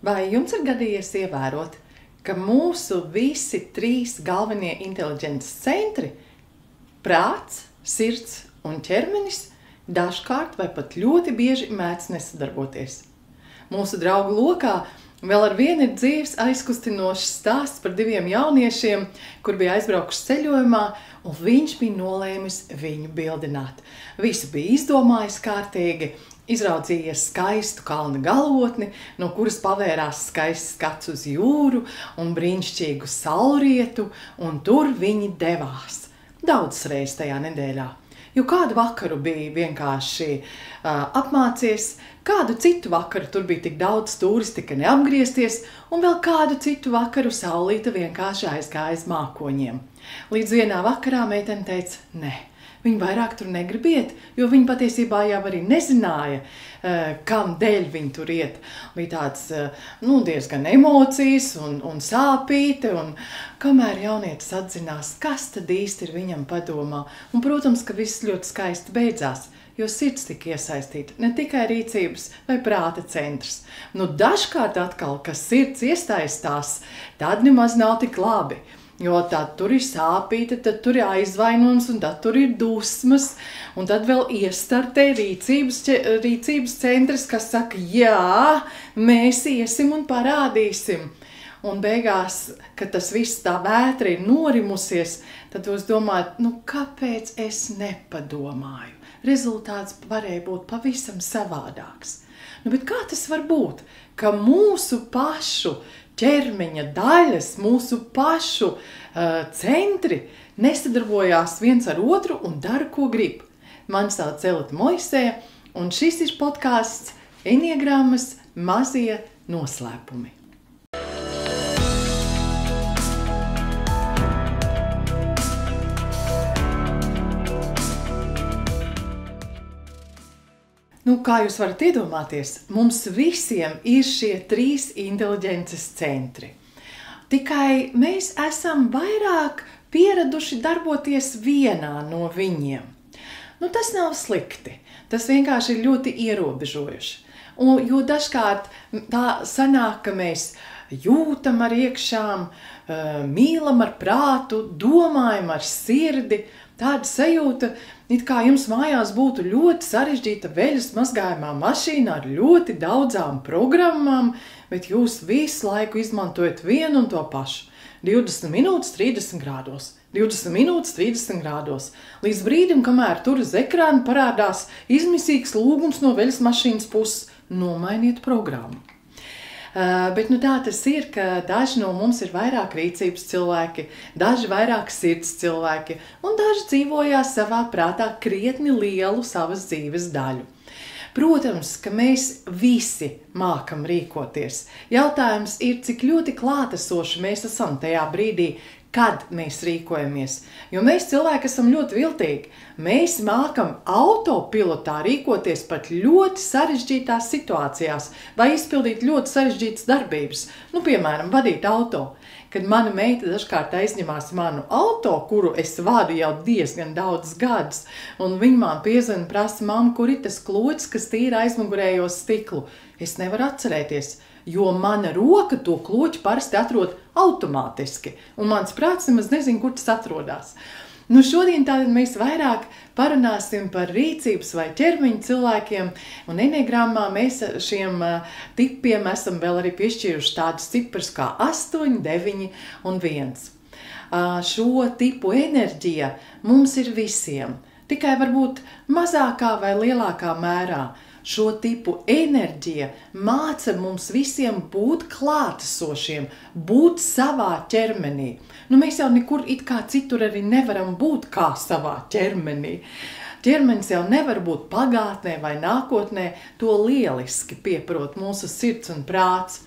Vai jums ir gadījies ievērot, ka mūsu visi trīs galvenie inteliģences centri – prāts, sirds un ķermenis – dažkārt vai pat ļoti bieži mēdz nesadarboties? Mūsu draugu lokā vēl ar vienu ir dzīves aizkustinošs stāsts par diviem jauniešiem, kur bija aizbraukuši ceļojumā, un viņš bija nolēmis viņu bildināt. Visu bija izdomājis kārtīgi, izraudzījies skaistu kalna galotni, no kuras pavērās skaists skats uz jūru un brīnišķīgu saulrietu, un tur viņi devās. Daudzas reizes tajā nedēļā. Jo kādu vakaru bija vienkārši apmācies, kādu citu vakaru tur bija tik daudz turisti, ka neapgriezties, un vēl kādu citu vakaru saulīte vienkārši aizgāja aiz mākoņiem. Līdz vienā vakarā meitene teica, ne, viņa vairāk tur negrib iet, jo viņa patiesībā jau arī nezināja, kam dēļ viņa tur iet. Bija tāds diezgan emocijas un sāpīte, un kamēr jaunietis atzinās, kas tad īsti ir viņam padomā. Un, protams, ka viss ļoti skaisti beidzās, jo sirds tika iesaistīta, ne tikai rīcības vai prāta centrs. Dažkārt atkal, kas sirds iesaistās, tad nemaz nav tik labi. Jo tad tur ir sāpīte, tad tur ir aizvainojums, un tad tur ir dusmas, un tad vēl iestartē rīcības centrs, kas saka, jā, mēs iesim un parādīsim. Un beigās, kad tas viss tā vētra ir norimusies, tad jūs domājat, kāpēc es nepadomāju? Rezultāts varēja būt pavisam savādāks. Bet kā tas var būt, ka mūsu pašu ķermeņa daļas, mūsu pašu centri nesadarbojās viens ar otru un dara, ko grib? Mani sauc Elita Moisēja, un šis ir podcasts Eniagrammas mazie noslēpumi. Kā jūs varat iedomāties, mums visiem ir šie trīs inteliģences centri. Tikai mēs esam vairāk pieraduši darboties vienā no viņiem. Tas nav slikti, tas vienkārši ir ļoti ierobežojuši. Jo dažkārt tā sanāk, ka mēs jūtam ar iekšām, mīlam ar prātu, domājam ar sirdi. Tāda sajūta, it kā jums mājās būtu ļoti sarežģīta veļas mazgājumā mašīna ar ļoti daudzām programmām, bet jūs visu laiku izmantojat vienu un to pašu. 20 minūtes 30 grādos, 20 minūtes 30 grādos. Līdz brīdim, kamēr tur uz ekrāna parādās izmisīgs lūgums no veļas mašīnas puses, nomainiet programmu. Bet tā tas ir, ka daži no mums ir vairāk rīcības cilvēki, daži vairāk sirds cilvēki, un daži dzīvojās savā prātā krietni lielu savas dzīves daļu. Protams, ka mēs visi mākam rīkoties. Jautājums ir, cik ļoti klātesoši mēs esam tajā brīdī, kad mēs rīkojamies. Jo mēs cilvēki esam ļoti viltīgi. Mēs mākam autopilotā rīkoties pat ļoti sarežģītās situācijās vai izpildīt ļoti sarežģītas darbības. Piemēram, vadīt auto. Kad mana meita dažkārt aizņemās manu auto, kuru es vadu jau diezgan daudz gadus, un viņa man piezvana un prasa, mamma, kur ir tas kloķis, kas tīra aizmugurējo stiklu? Es nevaru atcerēties, jo mana roka to kloķi parasti atrod automātiski, un mans prāts nemaz nezin, kur tas atrodas. Šodien tātad mēs vairāk parunāsim par rīcības vai ķermeņa cilvēkiem, un Eniagrammā mēs šiem tipiem esam vēl arī piešķīruši tādus ciprus kā 8, 9 un 1. Šo tipu enerģija mums ir visiem, tikai varbūt mazākā vai lielākā mērā. Šo tipu enerģija māca mums visiem būt klātesošiem, būt savā ķermenī. Mēs jau nekur it kā citur arī nevaram būt kā savā ķermenī. Ķermenis jau nevar būt pagātnē vai nākotnē, to lieliski pieprot mūsu sirds un prāts.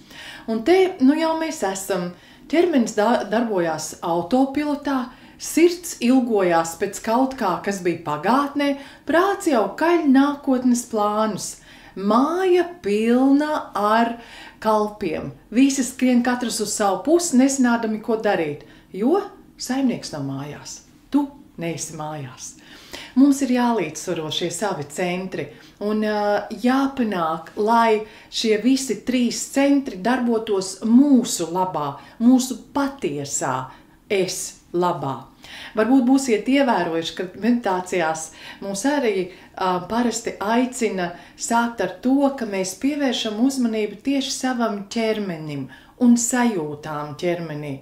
Un te jau mēs esam. Ķermenis darbojās autopilotā, sirds ilgojās pēc kaut kā, kas bija pagātnē, prāts jau kaļ nākotnes plānus. Māja pilna ar kalpiem. Visi skrien katrs uz savu pusi, nezinādami, ko darīt, jo saimnieks nav mājās. Tu neesi mājās. Mums ir jālīdzsvaro šie savi centri un jāpanāk, lai šie visi 3 centri darbotos mūsu labā, mūsu patiesā es labā. Varbūt būsiet ievērojuši, ka meditācijās mūs arī parasti aicina sākt ar to, ka mēs pievēršam uzmanību tieši savam ķermenim un sajūtām ķermenī.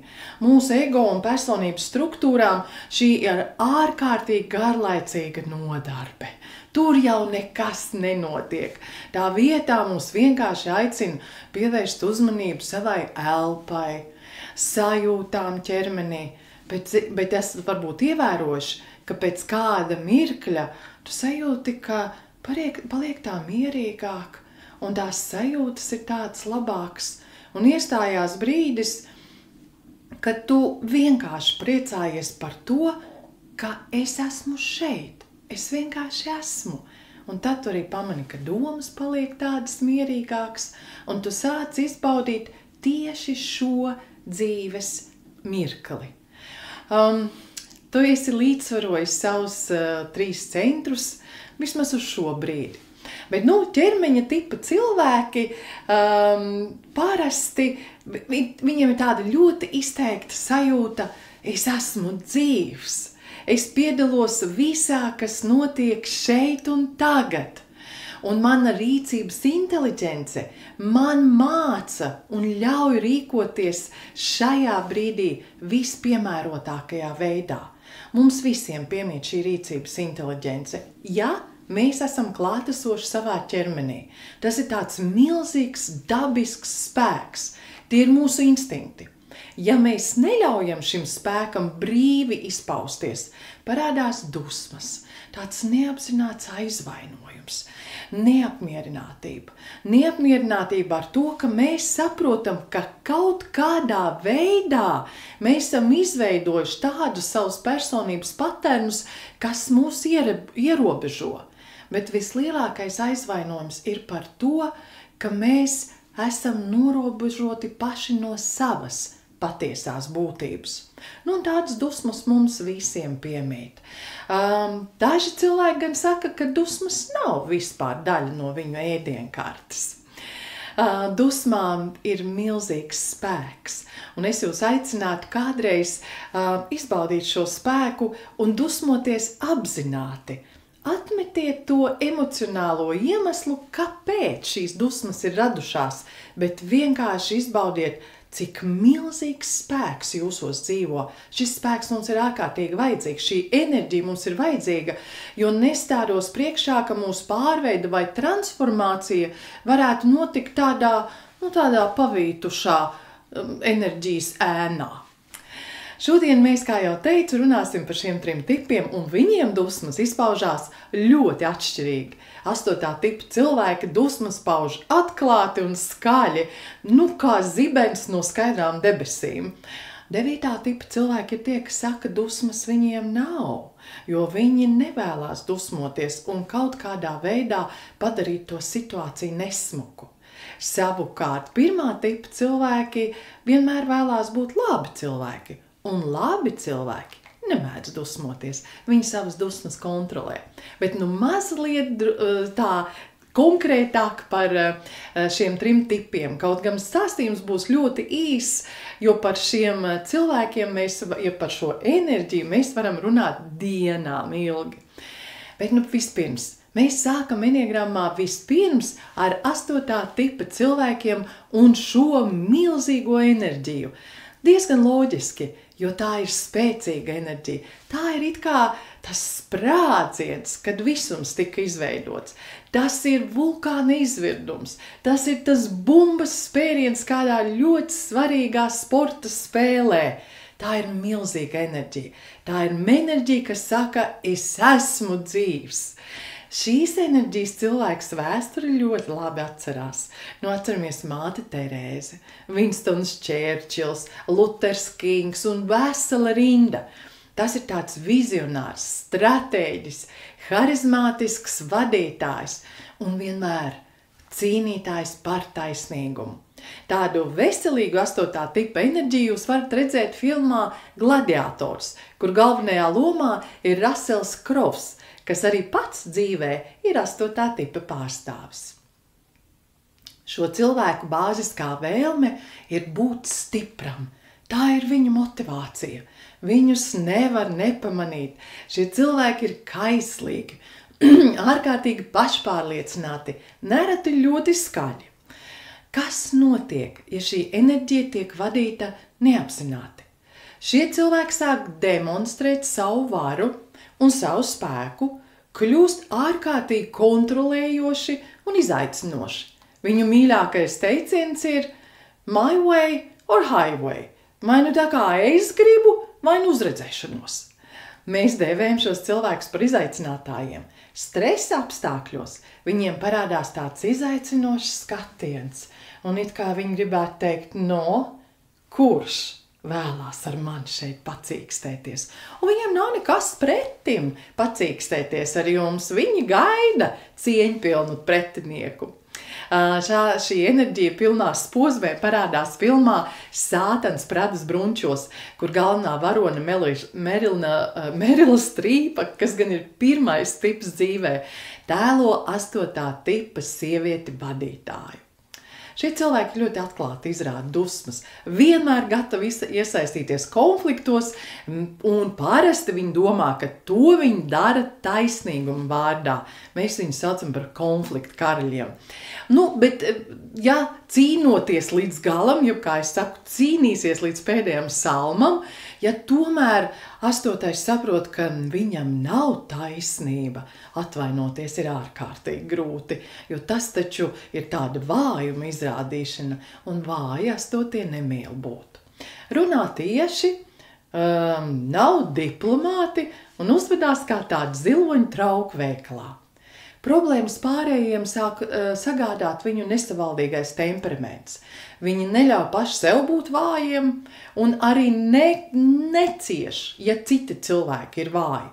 Mūsu ego un personības struktūrām šī ir ārkārtīgi garlaicīga nodarbe. Tur jau nekas nenotiek. Tā vietā mums vienkārši aicina pievērst uzmanību savai elpai, sajūtām ķermenī. Bet esat varbūt ievērojuši, ka pēc kāda mirkļa tu sajūti, ka paliek tā mierīgāk, un tās sajūtas ir tāds labāks. Un iestājās brīdis, kad tu vienkārši priecājies par to, ka es esmu šeit, es vienkārši esmu. Un tad tu arī pamani, ka domas paliek tādas mierīgākas, un tu sāc izbaudīt tieši šo dzīves mirkli. Tu esi līdzsvarojis savus 3 centrus, vismaz uz šo brīdi. Bet ķermeņa tipa cilvēki parasti, viņiem ir tāda ļoti izteikta sajūta, es esmu dzīvs, es piedalos visā, kas notiek šeit un tagad. Un mana rīcības inteliģence man māca un ļauj rīkoties šajā brīdī vispiemērotākajā veidā. Mums visiem piemīt šī rīcības inteliģence, ja mēs esam klātesoši savā ķermenī. Tas ir tāds milzīgs dabisks spēks, tie ir mūsu instinkti. Ja mēs neļaujam šim spēkam brīvi izpausties, parādās dusmas, tāds neapzināts aizvainojums, neapmierinātība. Neapmierinātība ar to, ka mēs saprotam, ka kaut kādā veidā mēs esam izveidojuši tādus savus personības paternus, kas mūs ierobežo. Bet vislielākais aizvainojums ir par to, ka mēs esam norobežoti paši no savas patiesās būtības. Un tādas dusmas mums visiem piemīt. Daži cilvēki gan saka, ka dusmas nav vispār daļa no viņu ēdienkartes. Dusmām ir milzīgs spēks, un es jūs aicinātu kādreiz izbaudīt šo spēku un dusmoties apzināti. Atmetiet to emocionālo iemeslu, kāpēc šīs dusmas ir radušās, bet vienkārši izbaudiet, cik milzīgs spēks jūsos dzīvo. Šis spēks mums ir ārkārtīgi vajadzīgs, šī enerģija mums ir vajadzīga, jo nestādos priekšā, ka mūsu pārveida vai transformācija varētu notikt tādā pavītušā enerģijas ēnā. Šodien mēs, kā jau teicu, runāsim par šiem 3 tipiem, un viņiem dusmas izpaužās ļoti atšķirīgi. 8. tipa cilvēki dusmas pauž atklāti un skaļi, kā zibens no skaidrām debesīm. 9. tipa cilvēki ir tie, kas saka, dusmas viņiem nav, jo viņi nevēlās dusmoties un kaut kādā veidā padarīt to situāciju nesmuku. Savukārt, 1. tipa cilvēki vienmēr vēlās būt labi cilvēki. Un labi cilvēki nemēdz dusmoties, viņi savas dusmas kontrolē. Bet mazliet tā konkrētāk par šiem 3 tipiem. Kaut gan stāstījums būs ļoti īss, jo par šiem cilvēkiem par šo enerģiju mēs varam runāt dienām ilgi. Bet vispirms, mēs sākam enneagrammā vispirms ar 8. tipa cilvēkiem un šo milzīgo enerģiju. Diezgan loģiski, jo tā ir spēcīga enerģija. Tā ir it kā tas sprādziens, kad visums tika izveidots. Tas ir vulkāna izvirdums. Tas ir tas bumbas spēriens kādā ļoti svarīgā sporta spēlē. Tā ir milzīga enerģija. Tā ir enerģija, kas saka, es esmu dzīvs. Šīs enerģijas cilvēks vēsturi ļoti labi atcerās. Atceramies māti Terēzi, Winstons Čērčils, Luters Kings un vesela rinda. Tas ir tāds vizionārs, stratēģis, harizmātisks vadītājs un vienmēr cīnītājs par taisnīgumu. Tādu veselīgu 8. tipa enerģiju jūs varat redzēt filmā Gladiators, kur galvenajā lomā ir Russells Krovs. kas arī pats dzīvē ir 8. tipa pārstāvis. Šo cilvēku bāziskā vēlme ir būt stipram. Tā ir viņu motivācija. Viņus nevar nepamanīt. Šie cilvēki ir kaislīgi, ārkārtīgi pašpārliecināti, nereti ļoti skaļi. Kas notiek, ja šī enerģija tiek vadīta neapzināti? Šie cilvēki sāk demonstrēt savu varu un savu spēku, kļūst ārkārtīgi kontrolējoši un izaicinoši. Viņu mīļākais teiciens ir my way or highway. Vai nu tā kā es gribu, vai nu uzredzēšanos. Mēs dēvējam šos cilvēkus par izaicinātājiem. Stresa apstākļos viņiem parādās tāds izaicinošs skatiens. Un it kā viņi gribētu teikt, kurš vēlās ar mani šeit pacīkstēties? Un viņiem nav nekas pretim pacīkstēties ar jums. Viņi gaida cieņpilnu pretinieku. Šī enerģija pilnā posmē parādās filmā Sātans Pradas brunčos, kur galvenā varone Merila Strīpa, kas gan ir 1. tips dzīvē, tēlo 8. tipa sievieti vadītāju. Šie cilvēki ļoti atklāti izrāda dusmas, vienmēr gatavi iesaistīties konfliktos, un parasti viņi domā, ka to viņi dara taisnīguma vārdā. Mēs viņus saucam par konfliktu karaļiem. Bet, ja cīnoties līdz galam, jo, kā es saku, cīnīsies līdz pēdējam salmam, ja tomēr 8. saprot, ka viņam nav taisnība, atvainoties ir ārkārtīgi grūti, jo tas taču ir tāda vājuma izrādīšana, un vāji 8. nemīl būt. Runā tieši, nav diplomāti un uzvedās kā tādi ziloņu trauku veikalā. Problēmas pārējiem sāk sagādāt viņu nesavaldīgais temperaments. Viņi neļauj paši sev būt vājiem un arī necieš, ja citi cilvēki ir vāji.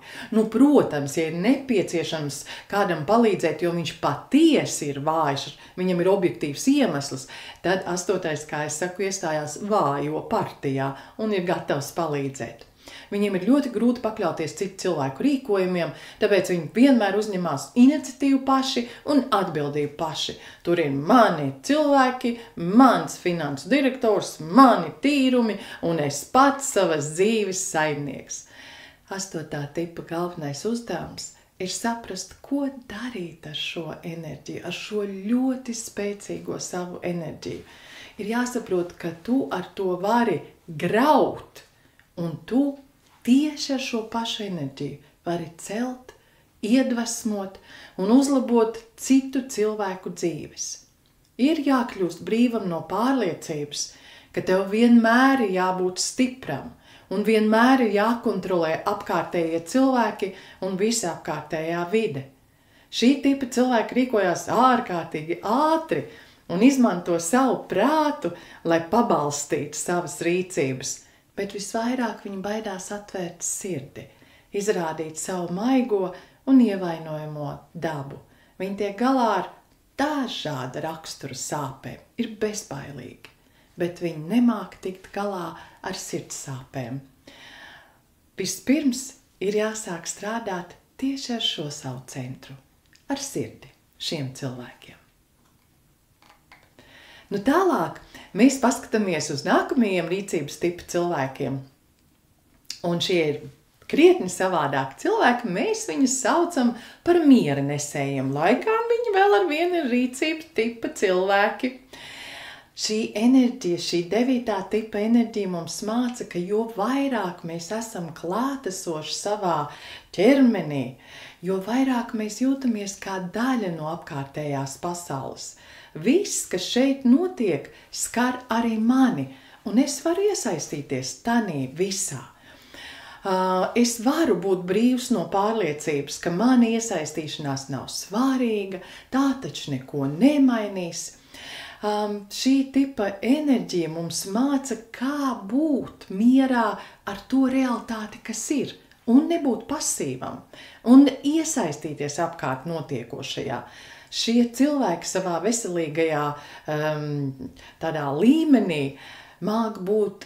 Protams, ja ir nepieciešams kādam palīdzēt, jo viņš patiesi ir vājš, viņam ir objektīvs iemesls, tad 8. kā es saku, iestājās vājo partijā un ir gatavs palīdzēt. Viņiem ir ļoti grūti pakļauties citu cilvēku rīkojumiem, tāpēc viņi vienmēr uzņemās iniciatīvu paši un atbildību paši. Tur ir mani cilvēki, mans finansu direktors, mani tīrumi un es pats savas dzīves saimnieks. 8. tipa galvenais uzdevums ir saprast, ko darīt ar šo enerģiju, ar šo ļoti spēcīgo savu enerģiju. Ir jāsaprot, ka tu ar to vari graut, un tu tieši ar šo pašu enerģiju vari celt, iedvesmot un uzlabot citu cilvēku dzīves. Ir jākļūst brīvam no pārliecības, ka tev vienmēr ir jābūt stipram un vienmēr ir jākontrolē apkārtējie cilvēki un visa apkārtējā vide. Šī tipa cilvēki rīkojās ārkārtīgi ātri un izmanto savu prātu, lai pabalstītu savas rīcības. Bet visvairāk viņi baidās atvērt sirdi, izrādīt savu maigo un ievainojamo dabu. Viņi tiek galā ar dažāda rakstura sāpēm, ir bezbailīgi, bet viņi nemāk tikt galā ar sirds sāpēm. Vispirms ir jāsāk strādāt tieši ar šo savu centru, ar sirdi šiem cilvēkiem. Tālāk mēs paskatāmies uz nākamajiem rīcības tipa cilvēkiem. Un šie ir krietni savādāki cilvēki, mēs viņus saucam par miera nesējiem, lai gan viņi vēl ar vienu ir rīcības tipa cilvēki. Šī enerģija, šī 9. tipa enerģija mums māca, ka jo vairāk mēs esam klātesoši savā ķermenī, jo vairāk mēs jūtamies kā daļa no apkārtējās pasaules. Viss, kas šeit notiek, skar arī mani, un es varu iesaistīties tanī visā. Es varu būt brīvs no pārliecības, ka mana iesaistīšanās nav svārīga, tā taču neko nemainīs. Šī tipa enerģija mums māca, kā būt mierā ar to realitāti, kas ir, un nebūt pasīvam, un iesaistīties apkārt notiekošajā. Šie cilvēki savā veselīgajā tādā līmenī māk būt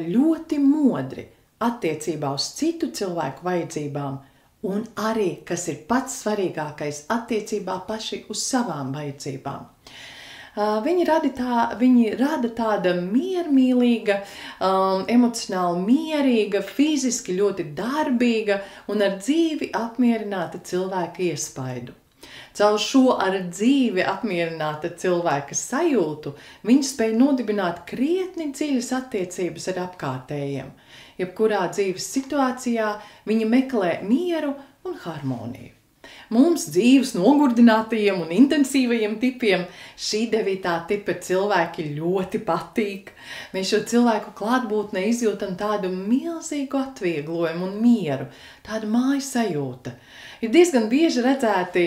ļoti modri attiecībā uz citu cilvēku vajadzībām un arī, kas ir pats svarīgākais, attiecībā paši uz savām vajadzībām. Viņi rada tāda miermīlīga, emocionāli mierīga, fiziski ļoti darbīga un ar dzīvi apmierināta cilvēka iespaidu. Caur šo ar dzīvi apmierināta cilvēka sajūtu viņi spēj nodibināt krietni dziļas attiecības ar apkārtējiem. Jebkurā dzīves situācijā viņi meklē mieru un harmoniju. Mums dzīves nogurdinātajiem un intensīvajiem tipiem šī 9. tipa cilvēki ļoti patīk. Mēs šo cilvēku klātbūtnē izjūtam tādu milzīgu atvieglojumu un mieru, tādu mājas sajūta. Ir diezgan bieži redzēti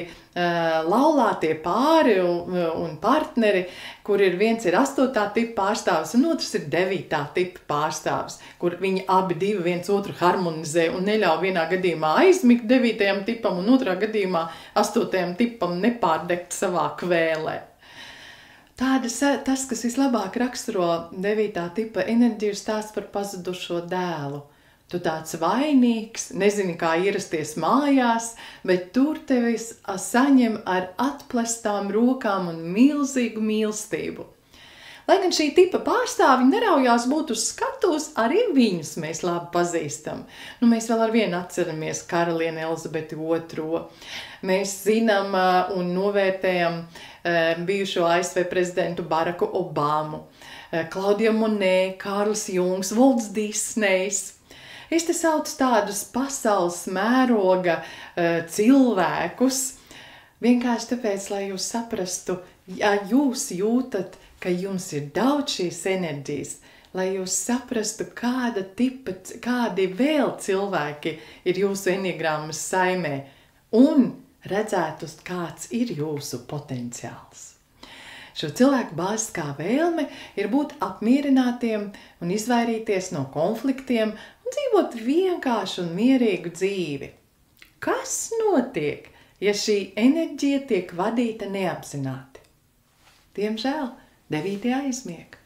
laulātie pāri un partneri, kur viens ir 8. tipa pārstāvis un otrs ir 9. tipa pārstāvis, kur viņi abi divi viens otru harmonizē un neļauj vienā gadījumā aizmigt 9. tipam un otrā gadījumā 8. tipam nepārdegt savā kvēlē. Tas, kas vislabāk raksturo 9. tipa enerģiju, ir stāsts par pazudušo dēlu. Tu tāds vainīgs, nezini, kā ierasties mājās, bet tur tevi saņem ar atplestām rokām un milzīgu mīlestību. Lai gan šī tipa pārstāvi neraujās būt uz skatuves, arī viņus mēs labi pazīstam. Mēs vēl ar vienu atceramies karalieni Elizabeti II. Mēs zinām un novērtējam bijušo ASV prezidentu Baraku Obamu, Klaudija Monē, Kārlis Jungs, Volts Disnejs. Es te saucu tādus pasaules mēroga cilvēkus, vienkārši tāpēc, lai jūs saprastu, ja jūs jūtat, ka jums ir daudz šīs enerģijas, lai jūs saprastu, kādi vēl cilvēki ir jūsu enigrammas saimē un redzētu, kāds ir jūsu potenciāls. Šo cilvēku bāziskā vēlme ir būt apmierinātiem un izvairīties no konfliktiem un dzīvot vienkāršu un mierīgu dzīvi. Kas notiek, ja šī enerģija tiek vadīta neapzināti? Diemžēl 9. aizmieg.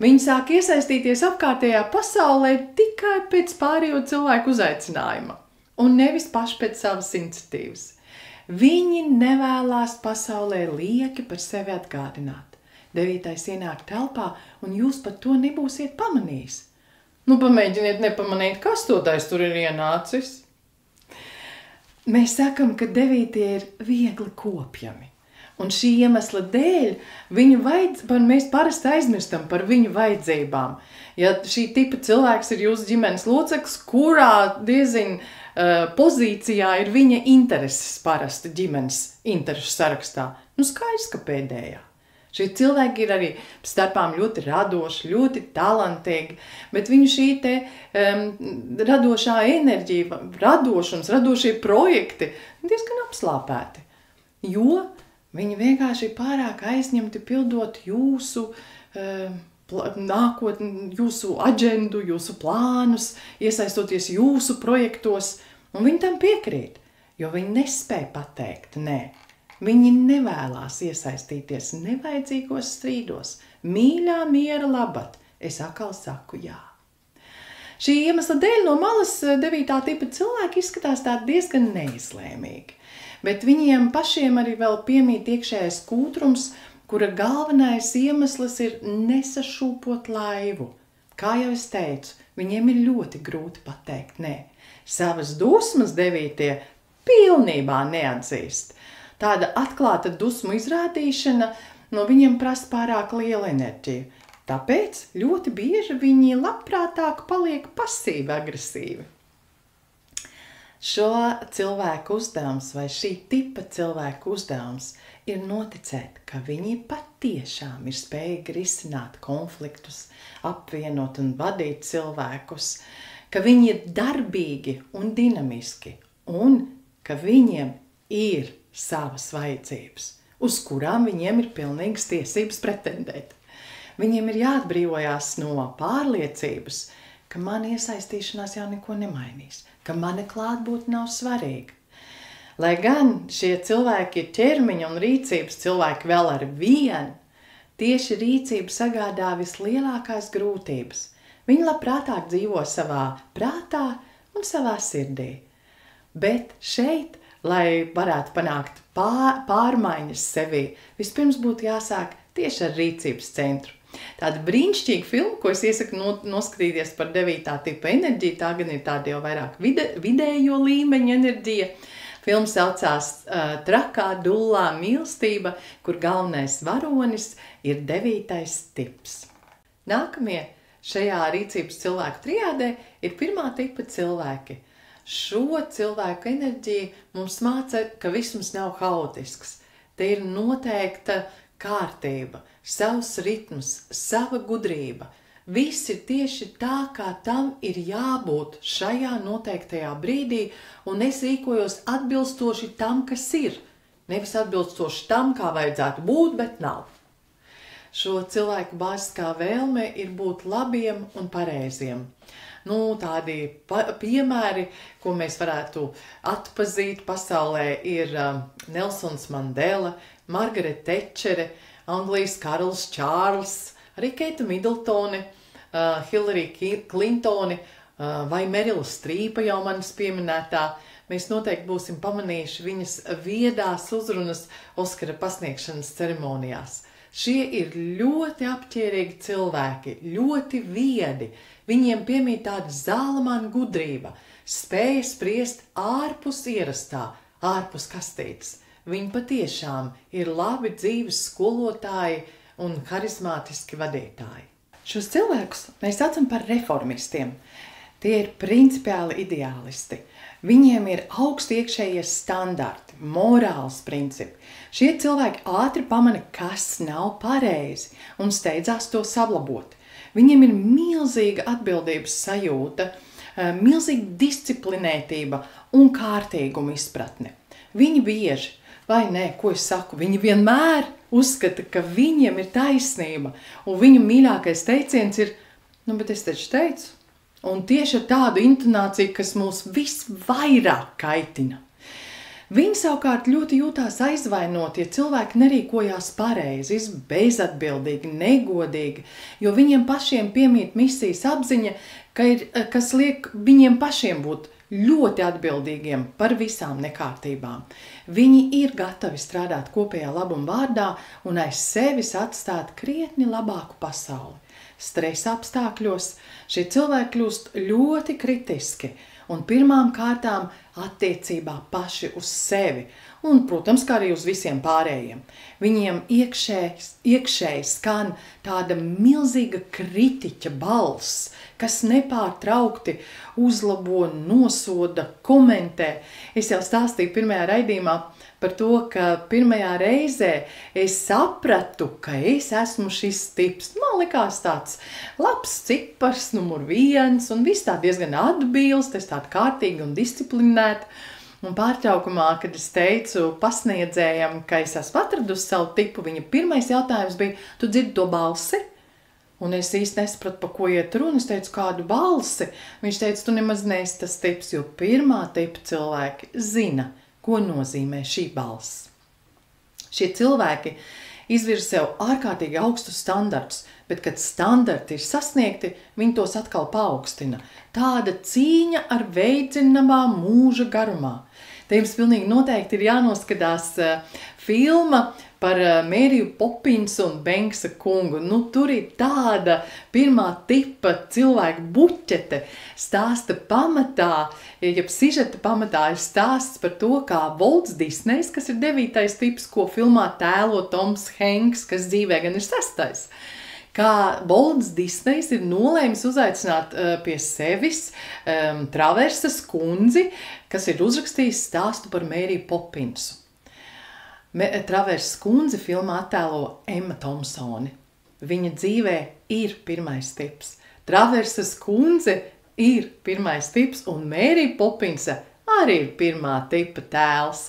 Viņi sāk iesaistīties apkārtējā pasaulē tikai pēc pārējo cilvēku uzaicinājuma un nevis paši pēc savas iniciatīvas. Viņi nevēlās pasaulē lieki par sevi atgādināt. 9. ienāk telpā, un jūs pat to nebūsiet pamanījis. Pamēģiniet nepamanīt, kas totais tur ir ienācis. Mēs sakam, ka 9. ir viegli kopjami. Un šī iemesla dēļ mēs parasti aizmirstam par viņu vajadzībām. Ja šī tipa cilvēks ir jūsu ģimenes loceklis, kurā diezin pozīcijā ir viņa intereses parasti ģimenes interesu sarakstā, skaidrs, ka pēdējā. Šie cilvēki ir arī starpām ļoti radoši, ļoti talantīgi, bet viņu šī radošā enerģija, radošie projekti diezgan apslāpēti, jo viņi vienkārši ir pārāk aizņemti pildot jūsu nākotni, jūsu aģendu, jūsu plānus, iesaistoties jūsu projektos, un viņi tam piekrīt, jo viņi nespēj pateikt nē. Viņi nevēlās iesaistīties nevajadzīgos strīdos. Mīļā miera labad, es atkal saku jā. Šī iemesla dēļ no malas 9. tipa cilvēki izskatās tādi diezgan neizlēmīgi, bet viņiem pašiem arī vēl piemīt iekšējais kūtrums, kura galvenais iemesls ir nesašūpot laivu. Kā jau es teicu, viņiem ir ļoti grūti pateikt nē. Savas dusmas 9. pilnībā neatzīst. Tāda atklāta dusmu izrādīšana no viņiem prasa pārāk liela enerģija. Tāpēc ļoti bieži viņi labprātāk paliek pasīvi agresīvi. Šo cilvēku uzdevums vai šī tipa cilvēku uzdevums ir noticēt, ka viņi patiešām ir spējīgi risināt konfliktus, apvienot un vadīt cilvēkus, ka viņi ir darbīgi un dinamiski un ka viņiem ir savas vajadzības, uz kurām viņiem ir pilnīgas tiesības pretendēt. Viņiem ir jāatbrīvojās no pārliecības, ka mana iesaistīšanās jau neko nemainīs, ka mana klātbūtne nav svarīga. Lai gan šie cilvēki ir ķermeņa un rīcības cilvēki vēl ar vienu, tieši rīcība sagādā vislielākās grūtības. Viņi labprātāk dzīvo savā prātā un savā sirdī. Bet šeit, lai varētu panākt pārmaiņas sevī, vispirms būtu jāsāk tieši ar rīcības centru. Tāda brīnišķīga filma, ko es iesaku noskatīties par 9. tipa enerģiju, tā gan ir tāda jau vairāk vidējo līmeņa enerģija. Filma saucās Trakā dullā mīlestība, kur galvenais varonis ir 9. tips. Nākamie šajā rīcības cilvēku triādē ir 1. tipa cilvēki. Šo cilvēku enerģiju mums māca, ka visums nav haotisks. Te ir noteikta kārtība, savs ritms, sava gudrība. Viss ir tieši tā, kā tam ir jābūt šajā noteiktajā brīdī, un es rīkojos atbilstoši tam, kas ir. Nevis atbilstoši tam, kā vajadzētu būt, bet nav. Šo cilvēku bāziskā vēlme ir būt labiem un pareiziem. Tādi piemēri, ko mēs varētu atpazīt pasaulē, ir Nelsons Mandela, Margaret Thatchere, Anglijas karalis Čārls, arī Keita Middletone, Hillary Clintone vai Merila Strīpa jau manis pieminētā. Mēs noteikti būsim pamanījuši viņas viedās uzrunas Oskara pasniegšanas ceremonijās. Šie ir ļoti apķērīgi cilvēki, ļoti viedi. Viņiem piemīt tāda zālamāna gudrība, spēja spriest ārpus ierastā, ārpus kastītes. Viņi patiešām ir labi dzīves skolotāji un harizmātiski vadītāji. Šos cilvēkus mēs saucam par reformistiem. Tie ir principiāli ideālisti. Viņiem ir augsti iekšējie standarti, morāls principi. Šie cilvēki ātri pamana, kas nav pareizi, un steidzās to saglabot. Viņiem ir milzīga atbildības sajūta, milzīga disciplinētība un kārtīguma izpratne. Viņi bieži, vai nē, ko es saku, viņi vienmēr uzskata, ka viņiem ir taisnība, un viņu mīļākais teiciens ir, bet es taču teicu. Un tieši ar tādu intonāciju, kas mūs visvairāk kaitina. Viņi savukārt ļoti jūtās aizvainoti, ja cilvēki nerīkojās pareizi, bezatbildīgi, negodīgi, jo viņiem pašiem piemīt misijas apziņa, kas liek viņiem pašiem būt ļoti atbildīgiem par visām nekārtībām. Viņi ir gatavi strādāt kopējā labuma vārdā un aiz sevis atstāt krietni labāku pasauli. Stresa apstākļos šie cilvēki kļūst ļoti kritiski un pirmām kārtām attiecībā paši uz sevi un, protams, kā arī uz visiem pārējiem. Viņiem iekšēji skan tāda milzīga kritiķa balss, kas nepārtraukti uzlabo, nosoda, komentē. Es jau stāstīju pirmajā raidījumā par to, ka pirmajā reizē es sapratu, ka es esmu šis tips. Man likās tāds labs cipars, numur 1, un viss tā diezgan atbilst, es tāda kārtīga un disciplinēta. Un pārtraukumā, kad es teicu pasniedzējam, ka es esmu atradusi savu tipu, viņa pirmais jautājums bija, tu dzirdi to balsi? Un es īsti nesapratu, pa ko iet runa. Es teicu, kādu balsi? Viņš teica, tu nemaz neesi tas tips, jo pirmā tipa cilvēki zina, ko nozīmē šī balss. Šie cilvēki izvirza sev ārkārtīgi augstus standartus, bet, kad standarti ir sasniegti, viņi tos atkal paaugstina. Tāda cīņa ar veicinamā mūža garumā. Te jums pilnīgi noteikti ir jānoskatās filma par Mēriju Popinsu un Benksa kungu. Tur ir tāda pirmā tipa cilvēku buķete. Stāsta pamatā, sižeta pamatā ir stāsts par to, kā Volts Disnejs, kas ir 9. tips, ko filmā tēlo Toms Henks, kas dzīvē gan ir 6. Kā Volts Disnejs ir nolēmis uzaicināt pie sevis Traversas kundzi, kas ir uzrakstījis stāstu par Mēriju Popinsu. Traversas kundzi filmā attēlo Emma Thompsone. Viņa dzīvē ir 1. tips. Traversas kundze ir 1. tips, un Mērija Popinsa arī ir 1. tipa tēls.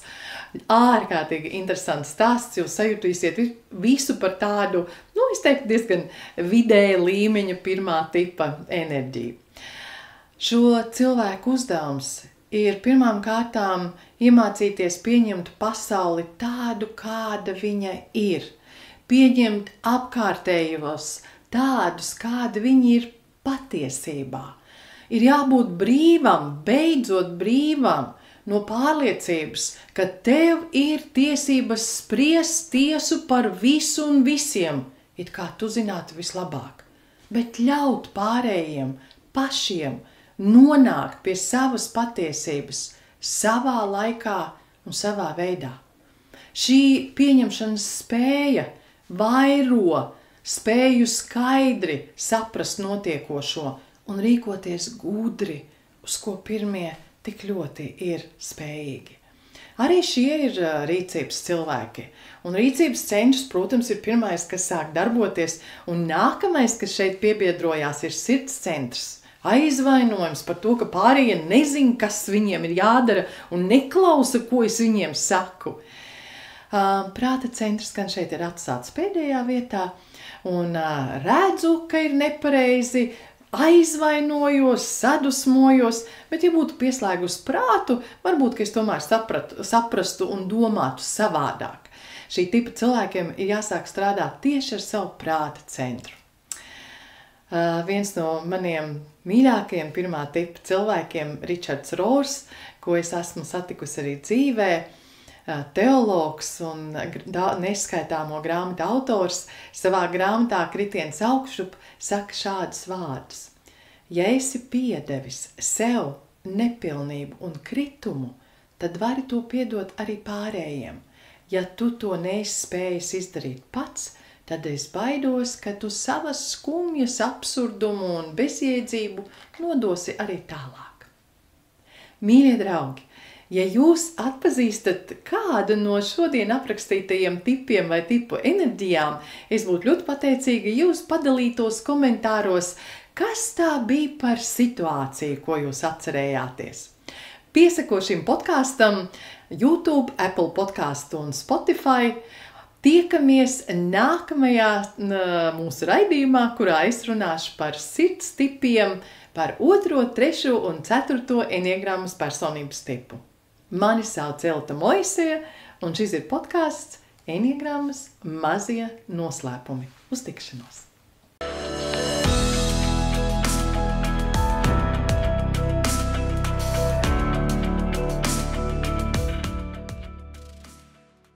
Ārkārtīgi interesants stāsts, jūs sajutīsiet visu par tādu, es teiktu, diezgan vidēja līmeņa 1. tipa enerģiju. Šo cilvēku uzdevums ir pirmām kārtām iemācīties pieņemt pasauli tādu, kāda viņa ir. Pieņemt apkārtējos tādus, kādi viņi ir patiesībā. Ir jābūt brīvam, beidzot brīvam no pārliecības, ka tev ir tiesības spriest tiesu par visu un visiem, it kā tu zinātu vislabāk, bet ļaut pārējiem pašiem nonākt pie savas patiesības savā laikā un savā veidā. Šī pieņemšanas spēja vairo spēju skaidri saprast notiekošo un rīkoties gudri, uz ko pirmie tik ļoti ir spējīgi. Arī šie ir rīcības cilvēki. Un rīcības centrs, protams, ir pirmais, kas sāk darboties, un nākamais, kas šeit piebiedrojās, ir sirds centrs. Aizvainojums par to, ka pārējie nezin, kas viņiem ir jādara un neklausa, ko es viņiem saku. Prāta centrs gan šeit ir atstāts pēdējā vietā, un redzu, ka ir nepareizi, aizvainojos, sadusmojos, bet ja būtu pieslēgus prātu, varbūt, ka es tomēr saprastu un domātu savādāk. Šī tipa cilvēkiem ir jāsāk strādāt tieši ar savu prāta centru. Viens no maniem mīļākajiem pirmā tipa cilvēkiem, Richards Rohrs, ko es esmu satikusi arī dzīvē, teologs un neskaitāmo grāmatu autors, savā grāmatā Kritiens augšup saka šādus vārdus. Ja esi piedevis sev nepilnību un kritumu, tad vari to piedot arī pārējiem. Ja tu to neesi spējis izdarīt pats, tad es baidos, ka tu savas skumjas, absurdumu un bezjēdzību nodosi arī tālāk. Mīļie draugi, ja jūs atpazīstat kādu no šodien aprakstītajiem tipiem vai tipu enerģijām, es būtu ļoti pateicīga, ja jūs padalītos komentāros, kas tā bija par situāciju, ko jūs atcerējāties. Piesako šim podkastam YouTube, Apple podcastu un Spotify. Tiekamies nākamajā mūsu raidījumā, kurā es runāšu par sirds tipiem, par 2., 3. un 4. enneagrammas personības tipu. Mani sauc Elta Moiseja, un šis ir podcasts Enneagrammas mazie noslēpumi. Uz tikšanos!